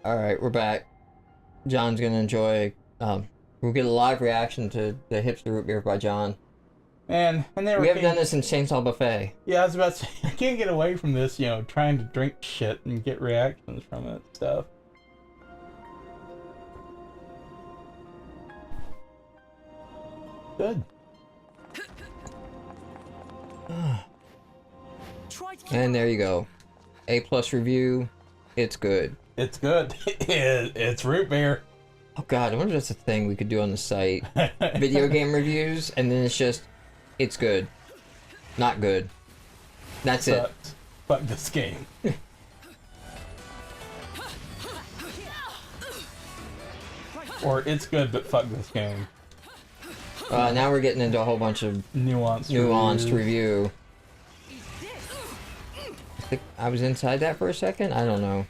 Alright, we're back. John's gonna enjoy, we'll get a live reaction to the hipster root beer by John. And we haven't done this in Chainsaw Buffet. Yeah, I was about to say, I can't get away from this, you know, trying to drink shit and get reactions from it stuff. Good. And there you go. A+ review. It's good. It's good. It's root beer. Oh god, I wonder if that's a thing we could do on the site. Video game reviews, and then it's just, it's good. Not good. That's it. Fuck this game. Or it's good, but fuck this game. Now we're getting into a whole bunch of nuanced review. I think I was inside that for a second? I don't know.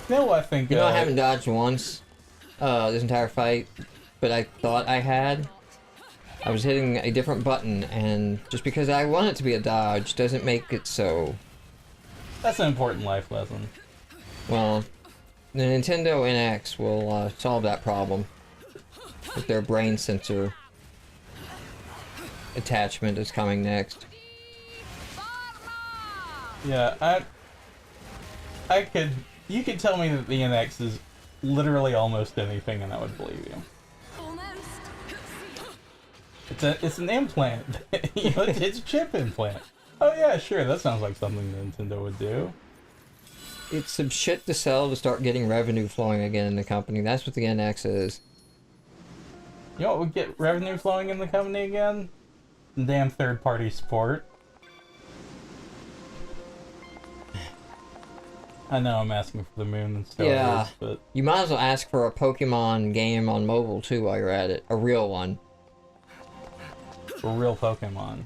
No, I think... You know, I haven't dodged once this entire fight, but I thought I had. I was hitting a different button, and just because I want it to be a dodge doesn't make it so. That's an important life lesson. Well, the Nintendo NX will solve that problem with their brain sensor attachment is coming next. Yeah, you could tell me that the NX is literally almost anything and I would believe you. It's an implant. You know, it's a chip implant. Oh yeah, sure, that sounds like something Nintendo would do. It's some shit to sell to start getting revenue flowing again in the company. That's what the NX is. You know what would get revenue flowing in the company again? Damn third-party support. I know I'm asking for the moon and stuff. Yeah, but you might as well ask for a Pokemon game on mobile too while you're at it. A real one. For real Pokemon.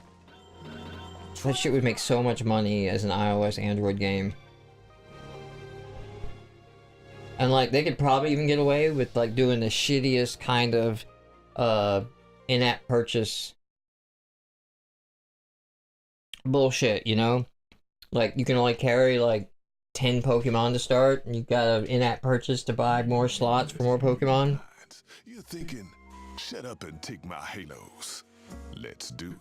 That shit would make so much money as an iOS Android game. And like, they could probably even get away with like doing the shittiest kind of in-app purchase bullshit, you know? Like, you can only carry like 10 Pokemon to start, and you've got an in-app purchase to buy more slots for more Pokemon. You're thinking, shut up and take my halos. Let's do it.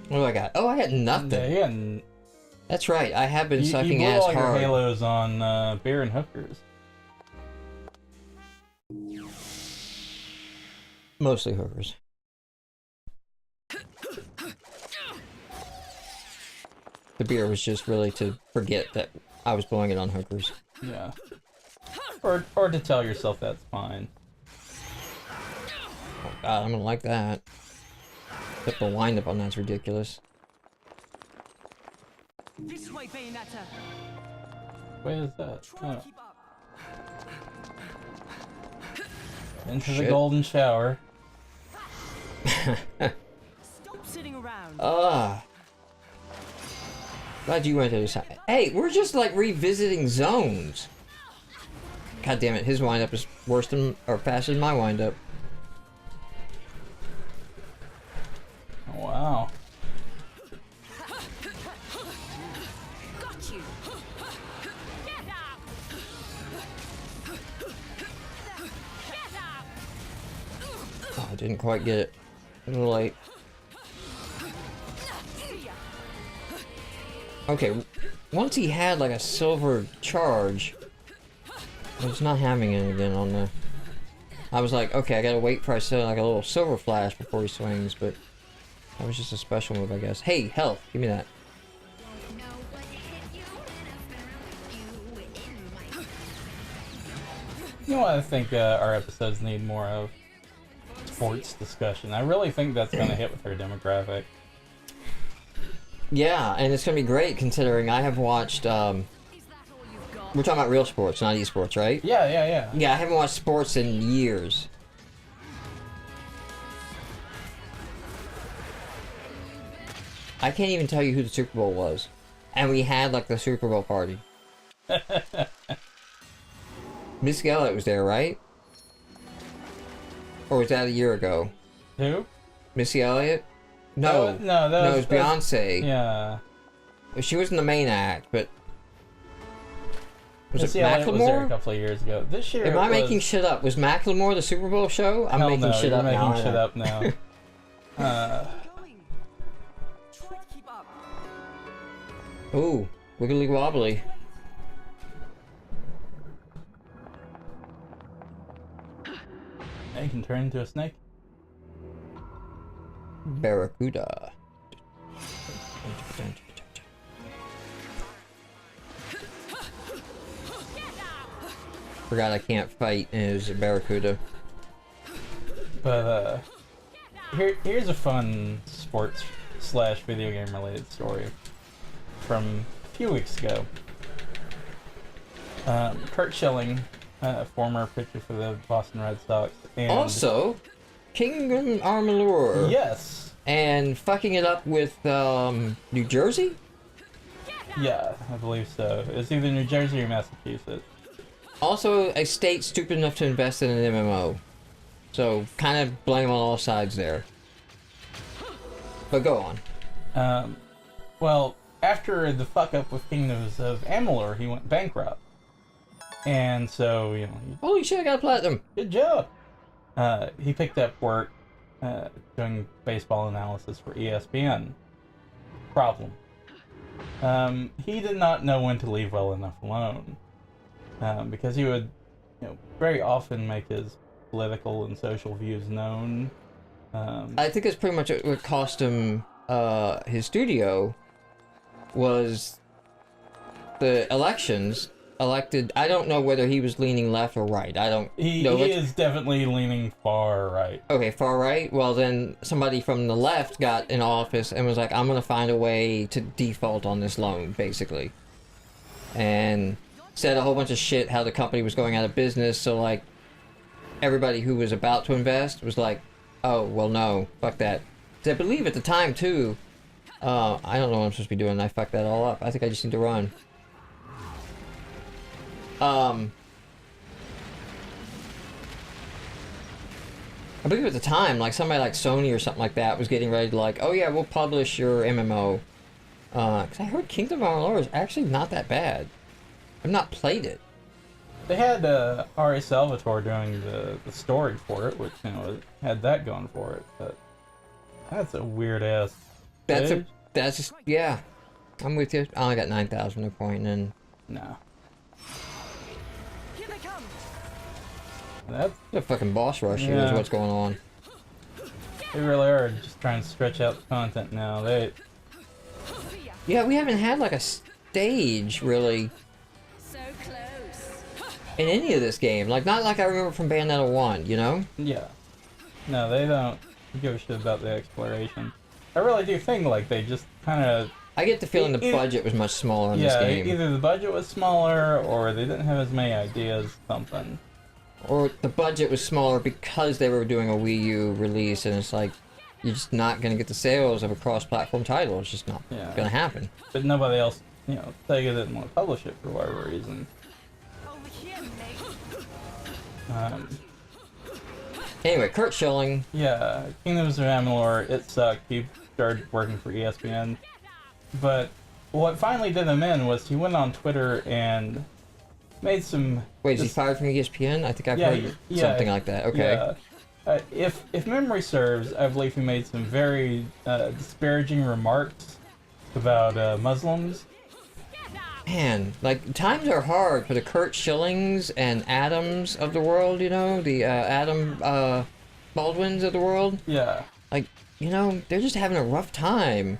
What do I got? Oh, I had nothing. Yeah, that's right, I have been sucking you blew ass all hard. your halos on beer and hookers. Mostly hookers. The beer was just really to forget that I was blowing it on hookers. Yeah. Or to tell yourself that's fine. Oh god, I'm gonna like that. But the wind-up on that's ridiculous. This way, Bayonetta. Where is that? Oh. Into Shit. the golden shower. Stop sitting around. Glad you went to this. Hey, we're just like revisiting zones. God damn it, his wind-up is worse than, or faster than my wind-up. Oh, wow. Got you. Get up. Get up. Oh, I didn't quite get it. A little late. Okay, once he had like a silver charge, I was not having it again on the... I was like, okay, I gotta wait for I see like a little silver flash before he swings, but that was just a special move, I guess. Hey, health, give me that. You know what I think our episodes need more of? Sports discussion. I really think that's going to hit with our demographic. Yeah, and it's gonna be great considering I have watched, we're talking about real sports, not esports, right? Yeah. Yeah, I haven't watched sports in years. I can't even tell you who the Super Bowl was. And we had, like, the Super Bowl party. Missy Elliott was there, right? Or was that a year ago? Who? Missy Elliott? No. No, it was Beyonce. Yeah. She was in the main act, but was it UCLA was there a Macklemore? couple of years ago. This year, Am I making shit up? Was Macklemore the Super Bowl show? I'm Hell making no, shit you're up making now. shit up now. Going. Try to keep up. Ooh, wiggly wobbly. You can turn into a snake. Barracuda. Forgot I can't fight and it was a Barracuda. But here's a fun sports / video game related story from a few weeks ago. Kurt Schilling, former pitcher for the Boston Red Sox, and Also, Kingdom Amalur. yes, And fucking it up with New Jersey? yeah, I believe so. It's either New Jersey or Massachusetts. Also, a state stupid enough to invest in an MMO. So, kind of blame on all sides there. But go on. Well, after the fuck up with Kingdoms of Amalur, he went bankrupt. And so, you know, Holy shit, I got a platinum! good job. He picked up work doing baseball analysis for ESPN. Problem. He did not know when to leave well enough alone. Because he would, you know, very often make his political and social views known. I think it's pretty much what cost him his studio was the elections. Elected, I don't know whether he was leaning left or right. I don't know. He is definitely leaning far right. Okay, far right. Well, then somebody from the left got in office and was like, I'm going to find a way to default on this loan, basically. And said a whole bunch of shit how the company was going out of business. So, like, everybody who was about to invest was like, oh, well, no, fuck that. 'Cause I believe at the time, too, I don't know what I'm supposed to be doing. I fucked that all up. I think I just need to run. I believe at the time, like, somebody like Sony or something like that was getting ready to, like, oh yeah, we'll publish your MMO. Because I heard Kingdom of Amalur is actually not that bad. I've not played it. They had R.A. Salvatore doing the story for it, which, you know, had that going for it. But that's a weird ass. That's just, yeah. I'm with you. I only got 9,000, no point in. No. Here they come. That's, The fucking boss rush here is Yeah. what's going on. they really are just trying to stretch out the content now. They See ya. Yeah, we haven't had like a stage really So close. in any of this game. Like, not like I remember from Bayonetta 1, you know? Yeah. No, they don't give a shit about the exploration. I really do think, like, they just kind of... I get the feeling the budget was much smaller in this Yeah, game. either the budget was smaller, or they didn't have as many ideas, something. Or the budget was smaller because they were doing a Wii U release, and it's like, you're just not going to get the sales of a cross-platform title. It's just not Yeah. going to happen. But nobody else, you know, Sega didn't want to publish it for whatever reason. Over here, mate. Anyway, Kurt Schilling. Yeah, Kingdoms of Amalur, it sucked. He started working for ESPN. But what finally did him in was he went on Twitter and made some... Wait, is he just- fired from ESPN? I think I've Yeah, heard yeah, something like that. Okay. Yeah. If memory serves, I believe he made some very disparaging remarks about Muslims. Man, like, times are hard for the Kurt Schillings and Adams of the world, you know? The Adam Baldwins of the world. Yeah. Like, you know, they're just having a rough time.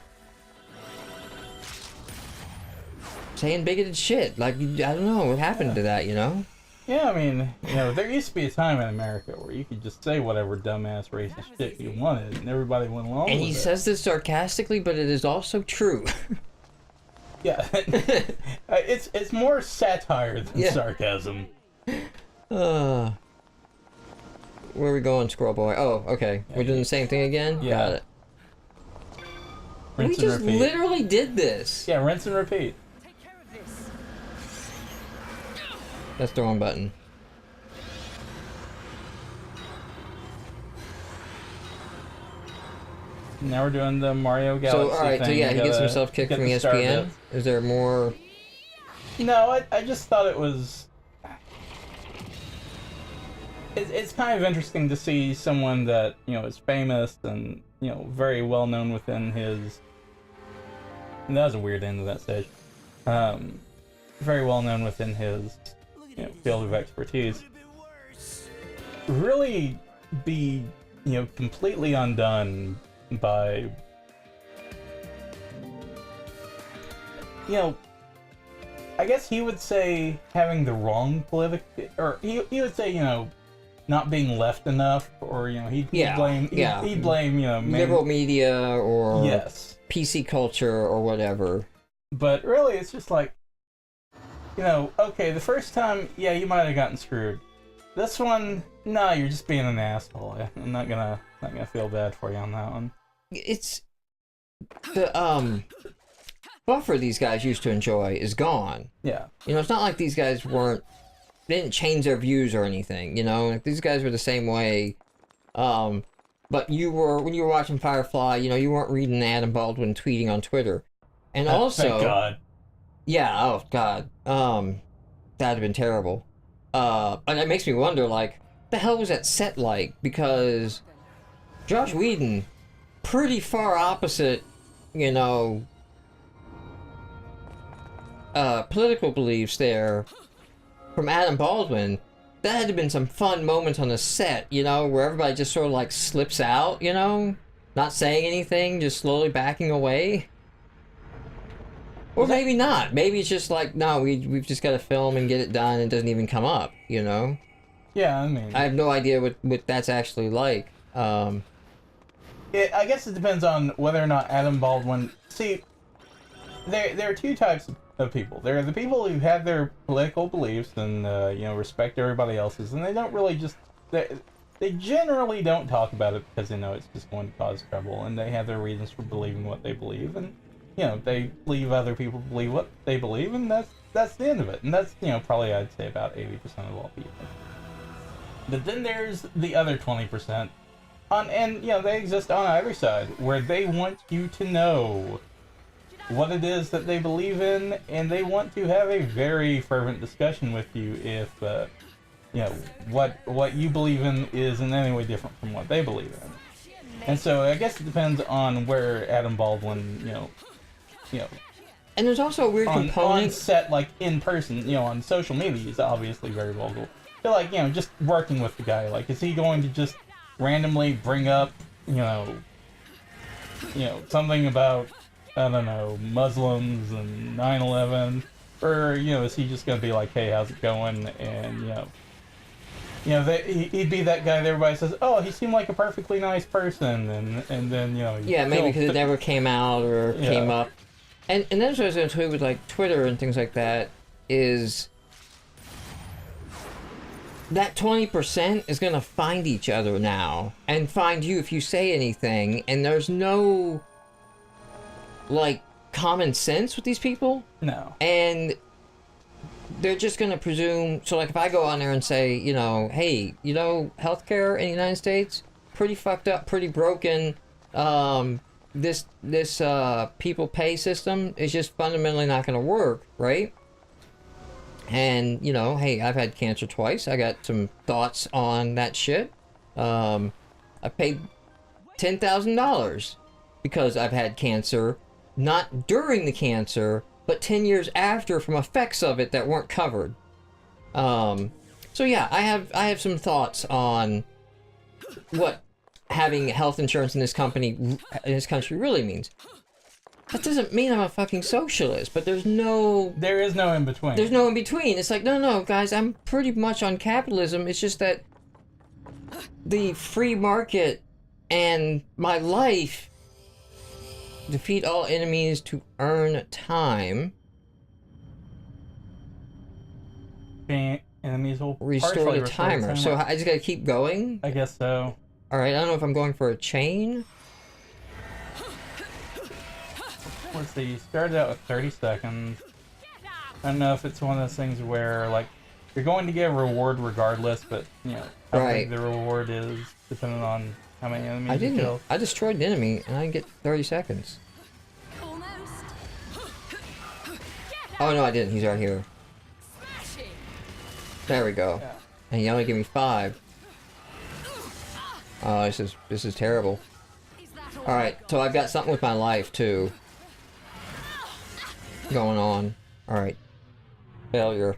Saying bigoted shit. Like, I don't know what happened to that, you know? Yeah, I mean, you know, there used to be a time in America where you could just say whatever dumbass racist shit you wanted, and everybody went along And with he it. says this sarcastically, but it is also true. Yeah. It's more satire than Yeah. sarcasm. Where are we going, Squirrel Boy? Oh, okay. We're doing the same thing again? Yeah. Got it. We Rinse and just repeat. literally did this. Yeah, rinse and repeat. Take care of this. That's the wrong button. Now we're doing the Mario Galaxy So, alright, thing. so yeah, he You gets gotta himself kicked get from the star ESPN. bits. Is there more? No, I just thought it was... It's kind of interesting to see someone that, you know, is famous and, you know, very well known within his... And that was a weird end of that stage. Very well known within his, you know, field of expertise. Really be, you know, completely undone by... You know, I guess he would say having the wrong political, or he would say, you know, not being left enough, or, you know, he'd blame, he'd blame, you know, liberal media or yes, PC culture or whatever. But really, it's just like, you know, okay, the first time, yeah, you might have gotten screwed. This one, nah, you're just being an asshole. I'm not gonna feel bad for you on that one. It's the buffer these guys used to enjoy is gone. Yeah. You know, it's not like these guys they didn't change their views or anything, you know? Like, these guys were the same way. But when you were watching Firefly, you know, you weren't reading Adam Baldwin tweeting on Twitter. And also... Thank God. Yeah, oh God. That'd have been terrible. And it makes me wonder, like, what the hell was that set like? Because Josh Whedon, pretty far opposite, you know, political beliefs there from Adam Baldwin. That had to have been some fun moments on the set, you know, where everybody just sort of like slips out, you know, not saying anything, just slowly backing away. Or maybe not. Maybe it's just like, no, we've just got to film and get it done, and it doesn't even come up, you know? Yeah, I mean... I have no idea what that's actually like. I guess it depends on whether or not Adam Baldwin... See, there are two types of people. There are the people who have their political beliefs and, you know, respect everybody else's, and they don't really just... They generally don't talk about it because they know it's just going to cause trouble, and they have their reasons for believing what they believe, and, you know, they leave other people believe what they believe, and that's the end of it. And that's, you know, probably I'd say about 80% of all people. But then there's the other 20%, and, you know, they exist on either side, where they want you to know what it is that they believe in, and they want to have a very fervent discussion with you if, you know, what you believe in is in any way different from what they believe in. And so I guess it depends on where Adam Baldwin, you know, And there's also a weird on component. set, like in person, you know, on social media, he's obviously very vocal. But like, you know, just working with the guy, like, is he going to just randomly bring up, you know, something about, I don't know, Muslims and 9/11, or, you know, is he just gonna be like, hey, how's it going? And, he'd be that guy that everybody says, oh, he seemed like a perfectly nice person, and then, you know... Yeah, maybe because it never came out or came up. And that's what I was going to tweet with, like, Twitter and things like that, is... That 20% is going to find each other now, and find you if you say anything, and there's no, like, common sense with these people. No. And they're just going to presume... So, like, if I go on there and say, you know, hey, you know, healthcare in the United States, pretty fucked up, pretty broken, this people pay system is just fundamentally not going to work, right? And, you know, hey, I've had cancer twice. I got some thoughts on that shit. I paid $10,000 because I've had cancer, not during the cancer, but 10 years after from effects of it that weren't covered. So yeah, I have some thoughts on what having health insurance in this country really means. That doesn't mean I'm a fucking socialist, but there is no in between. There's no in between. It's like, no, guys, I'm pretty much on capitalism. It's just that the free market and my life defeat all enemies to earn time. Enemies will restore the timer. So I just gotta keep going? I guess so. Alright, I don't know if I'm going for a chain. Let's see, you started out with 30 seconds. I don't know if it's one of those things where, like, you're going to get a reward regardless, but, you know, how big the reward is depending on How many enemies I you didn't. killed? I destroyed an enemy, and I didn't get 30 seconds. Almost. Oh no, I didn't. He's right here. Smashing. There we go. Yeah. And he only gave me 5. Oh, this is terrible. Is that all? All right, so I've got something with my life too going on. All right, failure.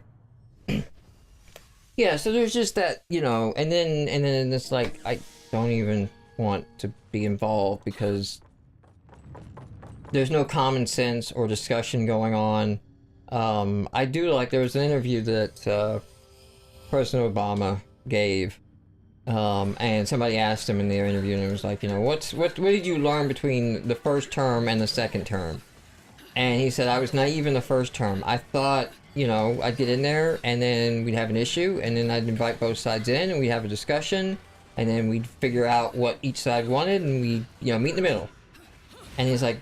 Yeah, so there's just that, you know, and then it's like I don't even want to be involved because there's no common sense or discussion going on. I do like there was an interview that President Obama gave, and somebody asked him in their interview, and it was like, you know, what did you learn between the first term and the second term? And he said, I was naive in the first term. I thought, you know, I'd get in there and then we'd have an issue and then I'd invite both sides in and we'd have a discussion and then we'd figure out what each side wanted and we'd, you know, meet in the middle. And he's like,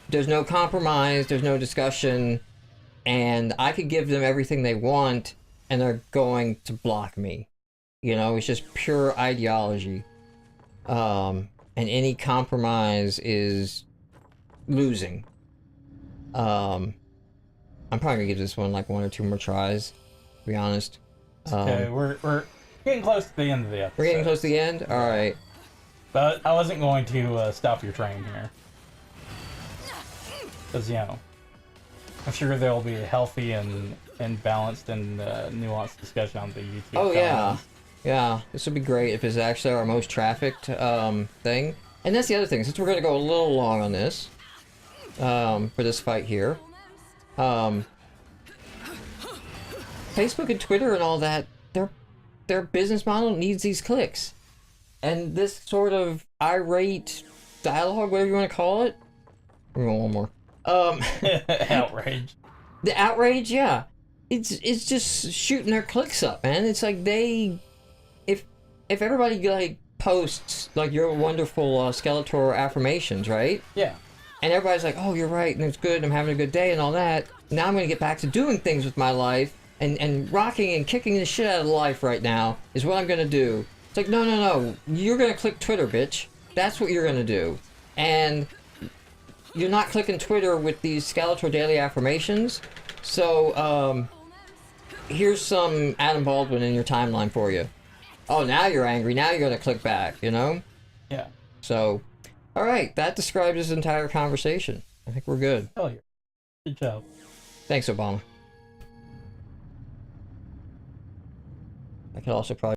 there's no compromise, there's no discussion, and I could give them everything they want and they're going to block me. You know, it's just pure ideology. And any compromise is losing. I'm probably gonna give this one like 1 or 2 more tries, to be honest. Okay, we're getting close to the end of the episode. We're getting close to the end? Alright. But I wasn't going to stop your train here. Because, you know, I'm sure there will be a healthy and balanced and nuanced discussion on the YouTube Oh, yeah. comments. Yeah, this would be great if it's actually our most trafficked thing. And that's the other thing, since we're gonna go a little long on this, for this fight here. Facebook and Twitter and all that, their business model needs these clicks. And this sort of irate dialogue, whatever you want to call it. We're going one more. Outrage. The outrage, yeah. It's just shooting their clicks up, man. It's like if everybody like posts like your wonderful Skeletor affirmations, right? Yeah. And everybody's like, oh, you're right, and it's good, and I'm having a good day, and all that. Now I'm gonna get back to doing things with my life, and rocking and kicking the shit out of life right now is what I'm gonna do. It's like, no, you're gonna click Twitter, bitch. That's what you're gonna do. And you're not clicking Twitter with these Skeletor daily affirmations, so, here's some Adam Baldwin in your timeline for you. Oh, now you're angry, now you're gonna click back, you know? Yeah. So, alright, that describes this entire conversation. I think we're good. Hell yeah. Good job. Thanks, Obama. I could also probably